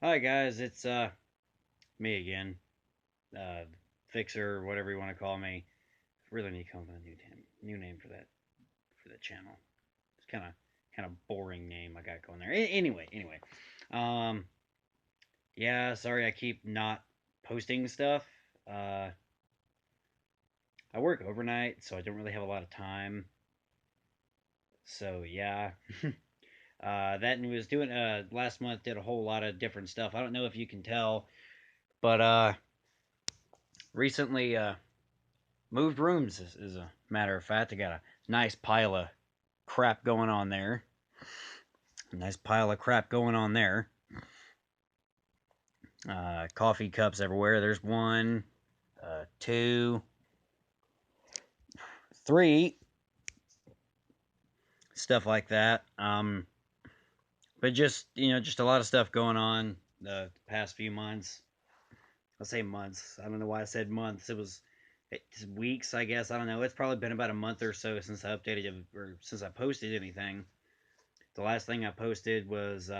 Hi guys, it's me again, uh, Fixer, whatever you want to call me. Really need to come up with a new name for the channel. It's kind of boring name I got going there. Anyway, um, yeah, sorry I keep not posting stuff. Uh, I work overnight, so I don't really have a lot of time. So yeah, that and was doing last month did a whole lot of different stuff. I don't know if you can tell, but recently moved rooms, as a matter of fact. I got a nice pile of crap going on there. A nice pile of crap going on there. Coffee cups everywhere. There's one, two, three, stuff like that. But just just a lot of stuff going on the past few months. I'll say months. I don't know why I said months. It's weeks, I guess. I don't know. It's probably been about a month or so since I updated it, or since I posted anything. The last thing I posted was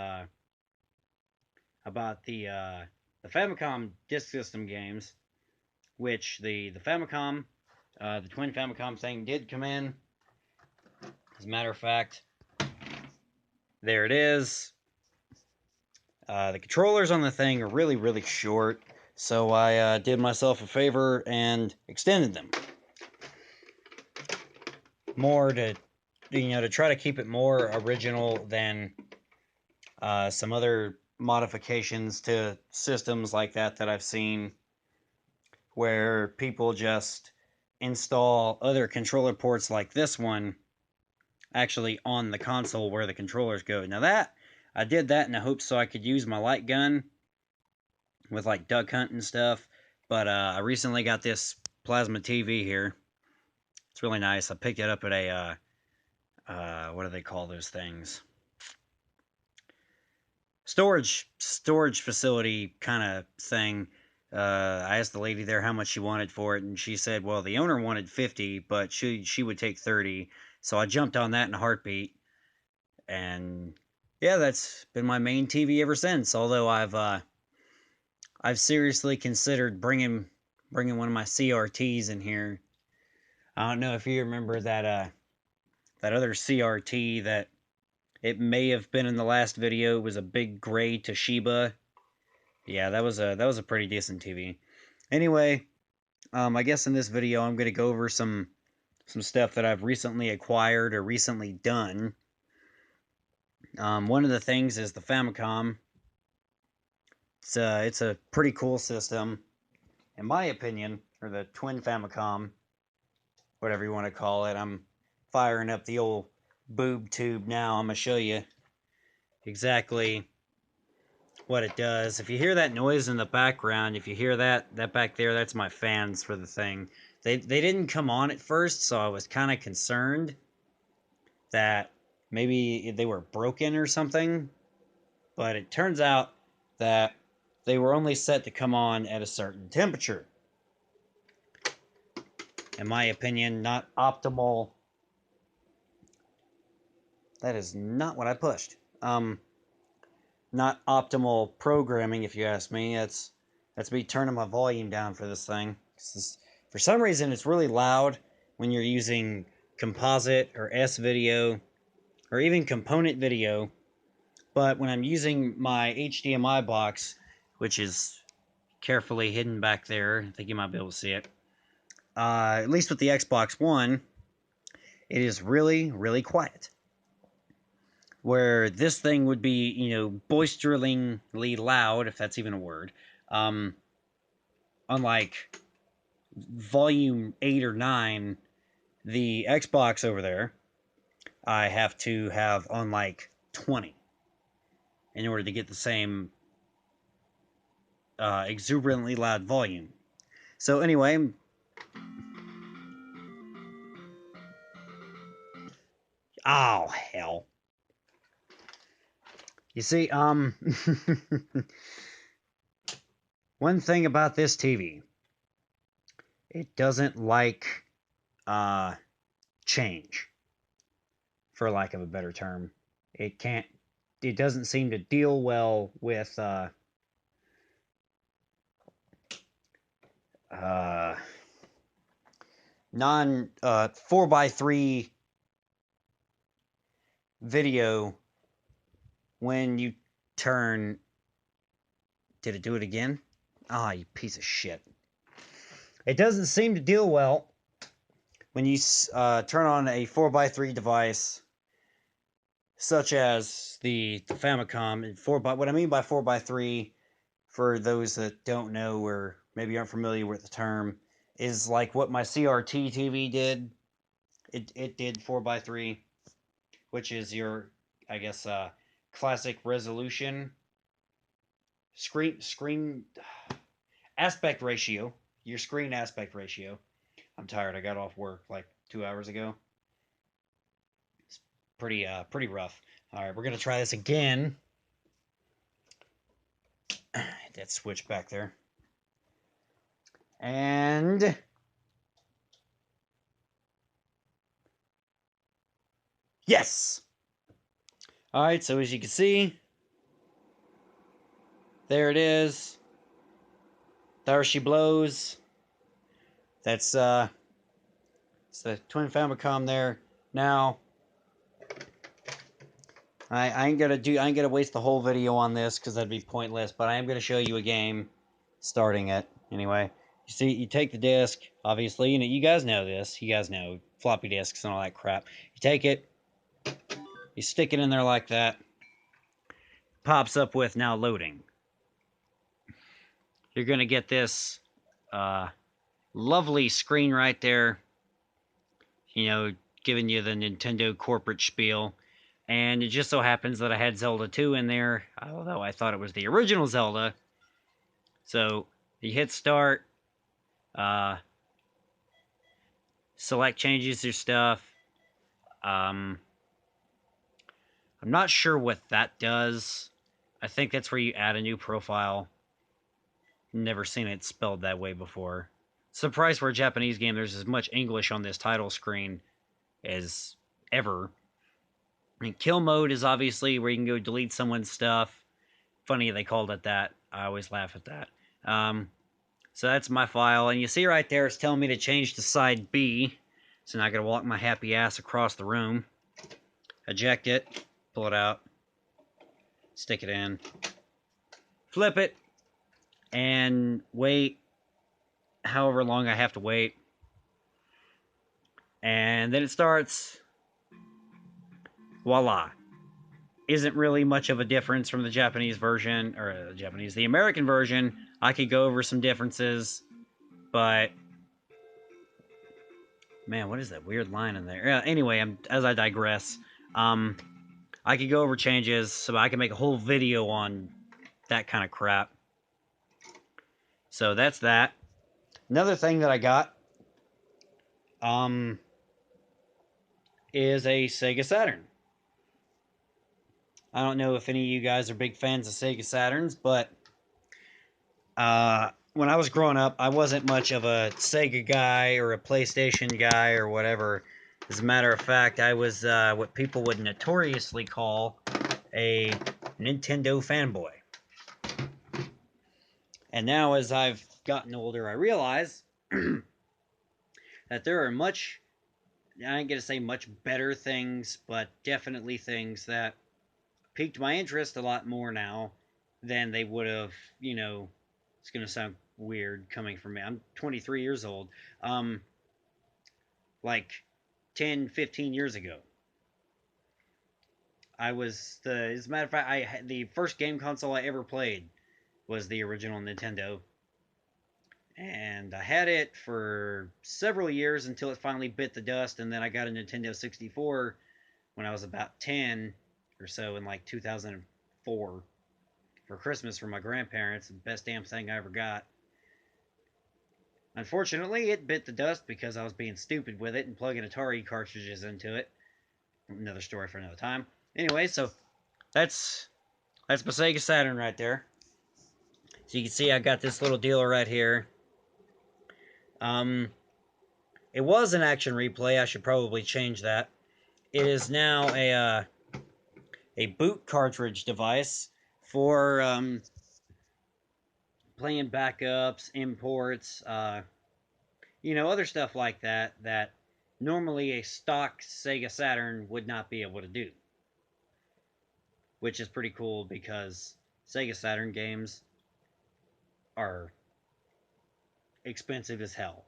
about the Famicom Disk System games, which the Famicom, the twin Famicom thing did come in. As a matter of fact, there it is. The controllers on the thing are really short, so I did myself a favor and extended them more to try to keep it more original than some other modifications to systems like that I've seen, where people just install other controller ports like this one actually on the console where the controllers go. Now that I did that in the hopes so I could use my light gun with like duck hunt and stuff, but I recently got this plasma TV here. It's really nice. I picked it up at a what do they call those things? Storage facility kind of thing. I asked the lady there how much she wanted for it, and she said, "Well, the owner wanted 50, but she would take 30." So I jumped on that in a heartbeat, and yeah, that's been my main TV ever since. Although I've seriously considered bringing one of my CRTs in here. I don't know if you remember that other CRT that it may have been in the last video. It was a big gray Toshiba. Yeah, that was a pretty decent TV. Anyway, I guess in this video I'm gonna go over some stuff that I've recently acquired or recently done. One of the things is the Famicom. It's a pretty cool system, in my opinion, or the twin Famicom, whatever you want to call it. I'm firing up the old boob tube now. I'm gonna show you exactly what it does. If you hear that noise in the background, if you hear that back there, that's my fans for the thing. They didn't come on at first, so I was kind of concerned that maybe they were broken or something. But it turns out that they were only set to come on at a certain temperature. In my opinion, not optimal. That is not what I pushed. Not optimal programming, if you ask me. That's me turning my volume down for this thing. For some reason, it's really loud when you're using composite or S video or even component video. But when I'm using my HDMI box, which is carefully hidden back there, I think you might be able to see it. At least with the Xbox One, it is really quiet. Where this thing would be, boisterously loud, if that's even a word. Unlike volume 8 or 9, the Xbox over there, I have to have on like 20 in order to get the same exuberantly loud volume. So anyway, oh hell. You see, one thing about this TV, it doesn't like uh, change, for lack of a better term. It can't. It doesn't seem to deal well with uh, 4x3 video when you turn. Did it do it again? Ah, you piece of shit. It doesn't seem to deal well when you turn on a 4x3 device, such as the Famicom. And what I mean by 4x3, for those that don't know or maybe aren't familiar with the term, is like what my CRT TV did. It did 4x3, which is your, I guess, classic resolution screen aspect ratio. Your screen aspect ratio. I'm tired. I got off work like 2 hours ago. It's pretty rough. All right, we're gonna try this again. That switch back there. And yes. All right, so as you can see, there it is. There she blows. That's it's the twin Famicom there. Now, I ain't gonna waste the whole video on this because that'd be pointless. But I am gonna show you a game, starting it anyway. You see, you take the disc. Obviously, you guys know this. You guys know floppy disks and all that crap. You take it, you stick it in there like that. Pops up with now loading. You're gonna get this lovely screen right there. Giving you the Nintendo corporate spiel. And it just so happens that I had Zelda 2 in there, although I thought it was the original Zelda. So you hit start, select changes your stuff. I'm not sure what that does. I think that's where you add a new profile. Never seen it spelled that way before. Surprised for a Japanese game there's as much English on this title screen as ever. And kill mode is obviously where you can go delete someone's stuff. Funny they called it that. I always laugh at that. So that's my file. And you see right there, it's telling me to change to side B. So now I gotta walk my happy ass across the room. Eject it. Pull it out. Stick it in. Flip it. And wait however long I have to wait. And then it starts. Voila. Isn't really much of a difference from the Japanese version, or the American version. I could go over some differences, but man, what is that weird line in there? Anyway, as I digress, I could go over changes, so I can make a whole video on that kind of crap. So that's that. Another thing that I got, is a Sega Saturn. I don't know if any of you guys are big fans of Sega Saturns, but when I was growing up, I wasn't much of a Sega guy or a PlayStation guy or whatever. As a matter of fact, I was what people would notoriously call a Nintendo fanboy. And now, as I've gotten older, I realize that there are much, I ain't going to say much better things, but definitely things that piqued my interest a lot more now than they would have, it's going to sound weird coming from me. I'm 23 years old. Like 10, 15 years ago. As a matter of fact, the first game console I ever played was the original Nintendo. And I had it for several years until it finally bit the dust, and then I got a Nintendo 64 when I was about 10 or so in like 2004 for Christmas from my grandparents. The best damn thing I ever got. Unfortunately, it bit the dust because I was being stupid with it and plugging Atari cartridges into it. Another story for another time. Anyway, so that's my Sega Saturn right there. So you can see I got this little deal right here. It was an action replay. I should probably change that. It is now a boot cartridge device for playing backups, imports, other stuff like that that normally a stock Sega Saturn would not be able to do, which is pretty cool because Sega Saturn games are expensive as hell.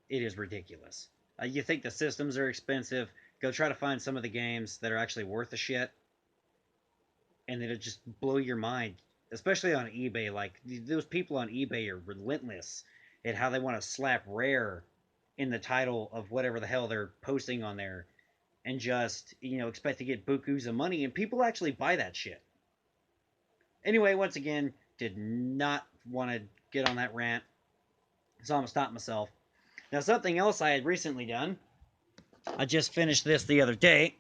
It is ridiculous. You think the systems are expensive? Go try to find some of the games that are actually worth a shit, and it'll just blow your mind. Especially on eBay, like those people on eBay are relentless at how they want to slap rare in the title of whatever the hell they're posting on there, and just expect to get bukus of money, and people actually buy that shit. Anyway, once again, did not want to get on that rant, so I'm gonna stop myself. Now, something else I had recently done, I just finished this the other day,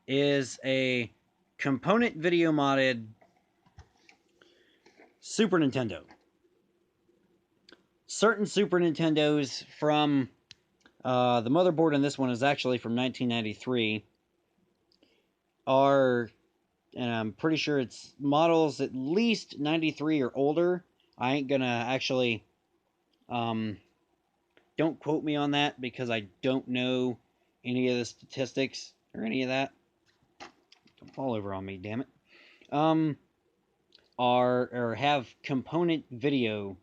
is a component video modded Super Nintendo. Certain Super Nintendos from the motherboard in this one is actually from 1993, are, and I'm pretty sure it's models at least 93 or older. I ain't gonna actually, don't quote me on that because I don't know any of the statistics or any of that. Don't fall over on me, damn it. Are or have component video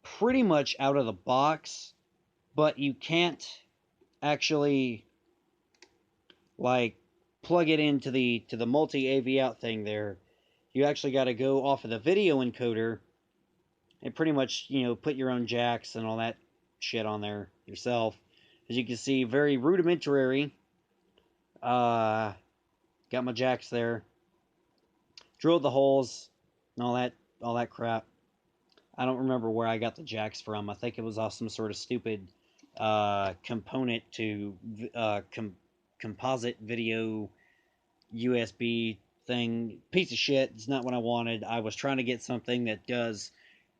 pretty much out of the box, but you can't actually like plug it into the multi AV out thing there. You actually got to go off of the video encoder and pretty much put your own jacks and all that shit on there yourself. As you can see, very rudimentary. Got my jacks there, drilled the holes and all that crap. I don't remember where I got the jacks from. I think it was off some sort of stupid component to composite video USB thing. Piece of shit. It's not what I wanted. I was trying to get something that does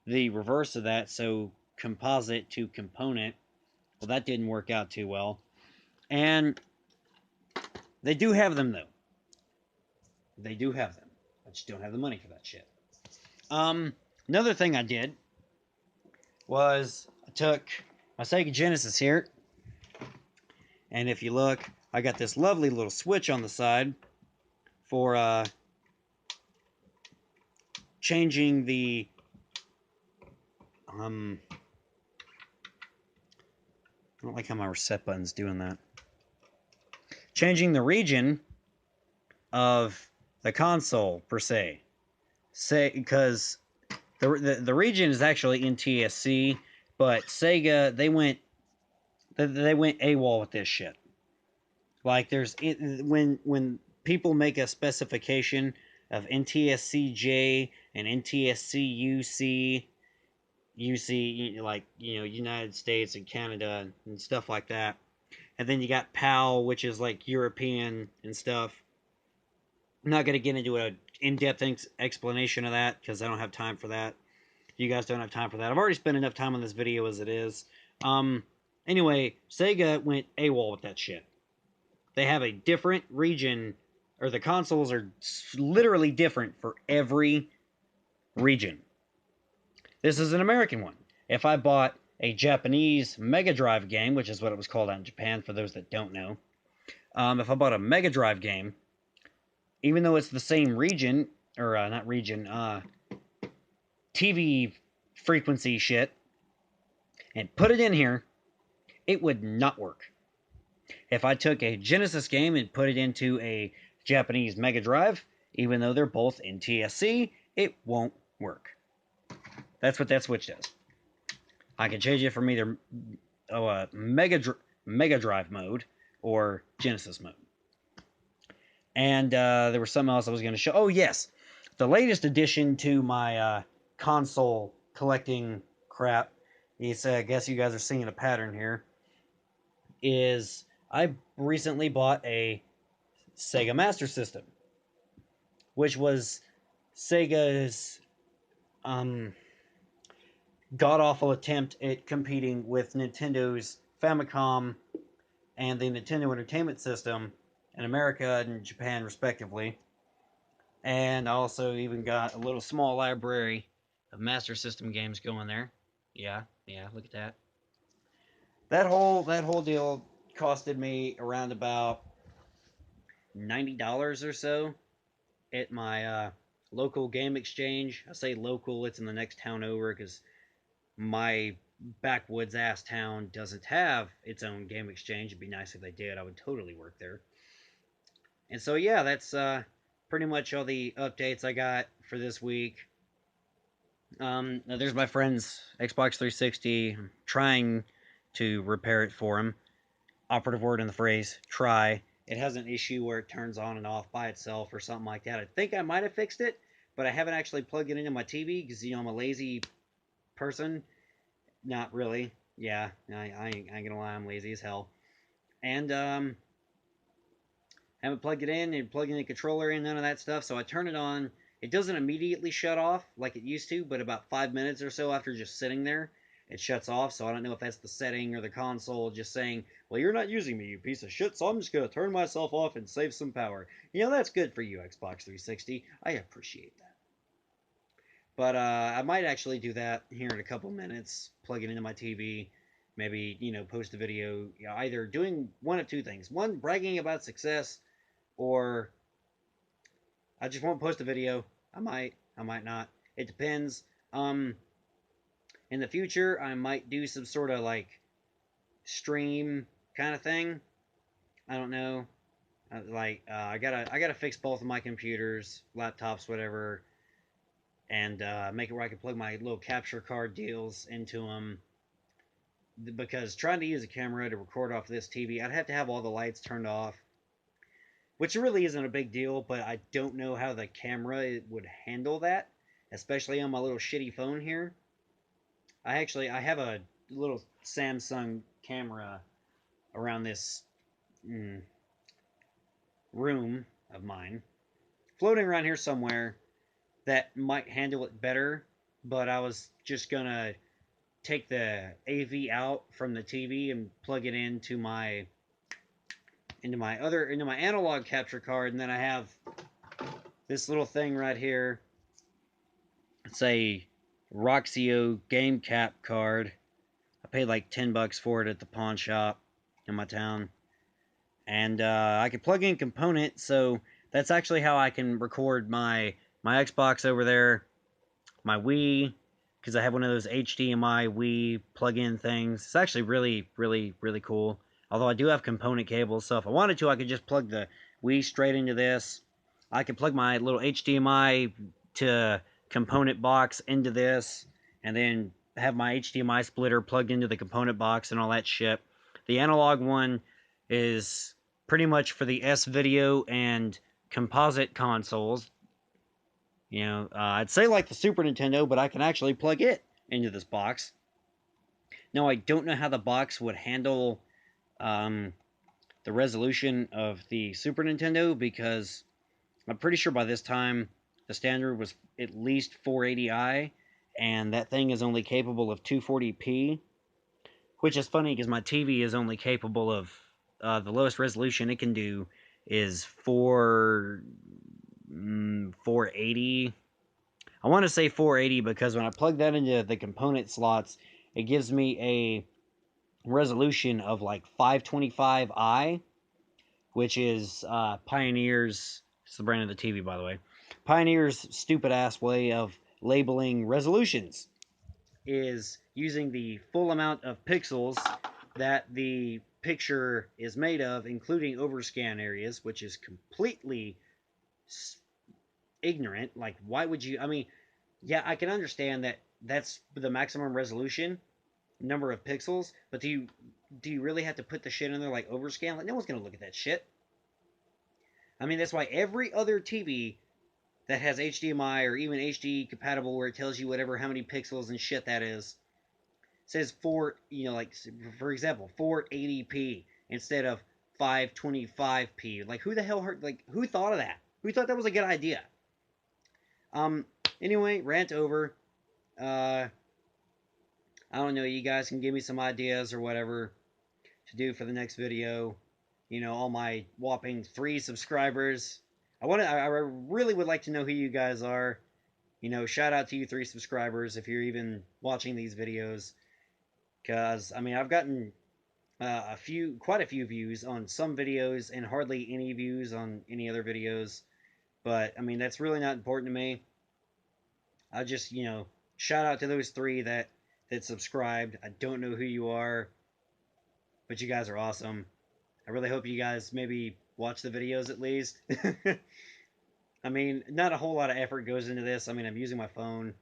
the reverse of that, so composite to component. Well, that didn't work out too well. And they do have them, though. They do have them. I just don't have the money for that shit. Another thing I did was I took my Sega Genesis here, and if you look, I got this lovely little switch on the side for changing the I don't like how my reset button's doing that. Changing the region of the console per se, because the region is actually in TSC, but Sega they went AWOL with this shit. Like when people make a specification of NTSC-J and NTSC-UC, like United States and Canada and stuff like that, and then you got PAL, which is like European and stuff. I'm not going to get into an in-depth explanation of that because I don't have time for that. You guys don't have time for that. I've already spent enough time on this video as it is. Anyway, Sega went AWOL with that shit. They have a different region, or the consoles are literally different for every region. This is an American one. If I bought a Japanese Mega Drive game, which is what it was called out in Japan for those that don't know, if I bought a Mega Drive game, even though it's the same region, or not region, TV frequency shit, and put it in here, it would not work. If I took a Genesis game and put it into a Japanese Mega Drive, even though they're both NTSC, it won't work. That's what that switch does. I can change it from either Mega Drive mode or Genesis mode. And there was something else I was going to show. Oh, yes. The latest addition to my console collecting crap, I guess you guys are seeing a pattern here, is I recently bought a Sega Master System, which was Sega's god-awful attempt at competing with Nintendo's Famicom and the Nintendo Entertainment System in America and Japan, respectively. And I also even got a little small library of Master System games going there. Yeah, yeah, look at that. That whole deal costed me around about $90 or so at my local game exchange. I say local, it's in the next town over because my backwoods ass town doesn't have its own game exchange. It'd be nice if they did. I would totally work there. And so yeah, that's pretty much all the updates I got for this week. There's my friend's Xbox 360. I'm trying to repair it for him. Operative word in the phrase try. It has an issue where it turns on and off by itself or something like that. I think I might have fixed it, but I haven't actually plugged it into my TV because I'm a lazy person. Not really. Yeah, I ain't gonna lie, I'm lazy as hell. And haven't plugged it in and plugging the controller in, none of that stuff. So I turn it on. It doesn't immediately shut off like it used to, but about 5 minutes or so after just sitting there, it shuts off. So I don't know if that's the setting or the console just saying, well, you're not using me, you piece of shit, so I'm just going to turn myself off and save some power. That's good for you, Xbox 360. I appreciate that. But I might actually do that here in a couple minutes, plug it into my TV, maybe, post a video, either doing one of two things. One, bragging about success, or I just won't post a video. I might not. It depends. Um, in the future, I might do some sort of like stream kind of thing. I don't know. I gotta fix both of my computers, laptops, whatever, and make it where I can plug my little capture card deals into them. Because trying to use a camera to record off this TV, I'd have to have all the lights turned off, which really isn't a big deal, but I don't know how the camera would handle that, especially on my little shitty phone here. I have a little Samsung camera around this mm, room of mine, floating around here somewhere that might handle it better, but I was just gonna take the AV out from the TV and plug it into my analog capture card, and then I have this little thing right here. It's a Roxio game cap card. I paid like $10 for it at the pawn shop in my town, and I can plug in components. So that's actually how I can record my Xbox over there, my Wii, because I have one of those HDMI Wii plug-in things. It's actually really, really, really cool. Although I do have component cables, so if I wanted to, I could just plug the Wii straight into this. I could plug my little HDMI to component box into this, and then have my HDMI splitter plugged into the component box and all that shit. The analog one is pretty much for the S video and composite consoles. I'd say like the Super Nintendo, but I can actually plug it into this box. Now, I don't know how the box would handle um, the resolution of the Super Nintendo because I'm pretty sure by this time the standard was at least 480i, and that thing is only capable of 240p, which is funny because my TV is only capable of the lowest resolution it can do is 480. I want to say 480 because when I plug that into the component slots, it gives me a resolution of like 525i, which is Pioneer's. It's the brand of the TV, by the way. Pioneer's stupid ass way of labeling resolutions is using the full amount of pixels that the picture is made of, including overscan areas, which is completely ignorant. Like, why would you? I mean, yeah, I can understand that that's the maximum resolution number of pixels, but do you really have to put the shit in there like overscan? Like, no one's gonna look at that shit. I mean, that's why every other TV that has HDMI or even HD compatible, where it tells you whatever how many pixels and shit that is, says like for example, 480p instead of 525p. Like, who the hell heard? Like, who thought of that? Who thought that was a good idea? Um. Anyway, rant over. Uh, I don't know. You guys can give me some ideas or whatever to do for the next video. All my whopping 3 subscribers. I really would like to know who you guys are. Shout out to you 3 subscribers if you're even watching these videos. Cause I mean, I've gotten quite a few views on some videos and hardly any views on any other videos. But I mean, that's really not important to me. I just, shout out to those 3 that subscribed. I don't know who you are, but you guys are awesome. I really hope you guys maybe watch the videos at least. I mean, not a whole lot of effort goes into this. I mean, I'm using my phone,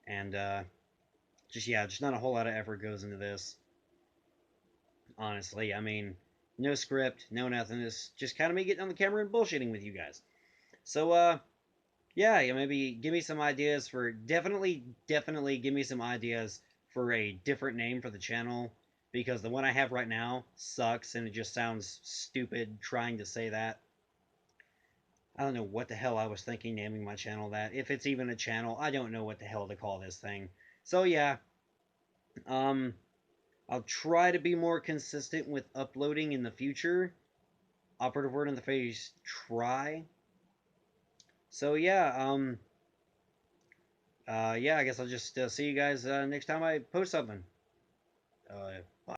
and just not a whole lot of effort goes into this. Honestly, I mean, no script, no nothing. It's just kind of me getting on the camera and bullshitting with you guys. So, yeah, maybe give me some ideas for definitely give me some ideas for a different name for the channel because the one I have right now sucks and it just sounds stupid trying to say that. I don't know what the hell I was thinking naming my channel that. If it's even a channel, I don't know what the hell to call this thing. So yeah, um, I'll try to be more consistent with uploading in the future. Operative word in the phrase try. So yeah, I guess I'll just see you guys next time I post something.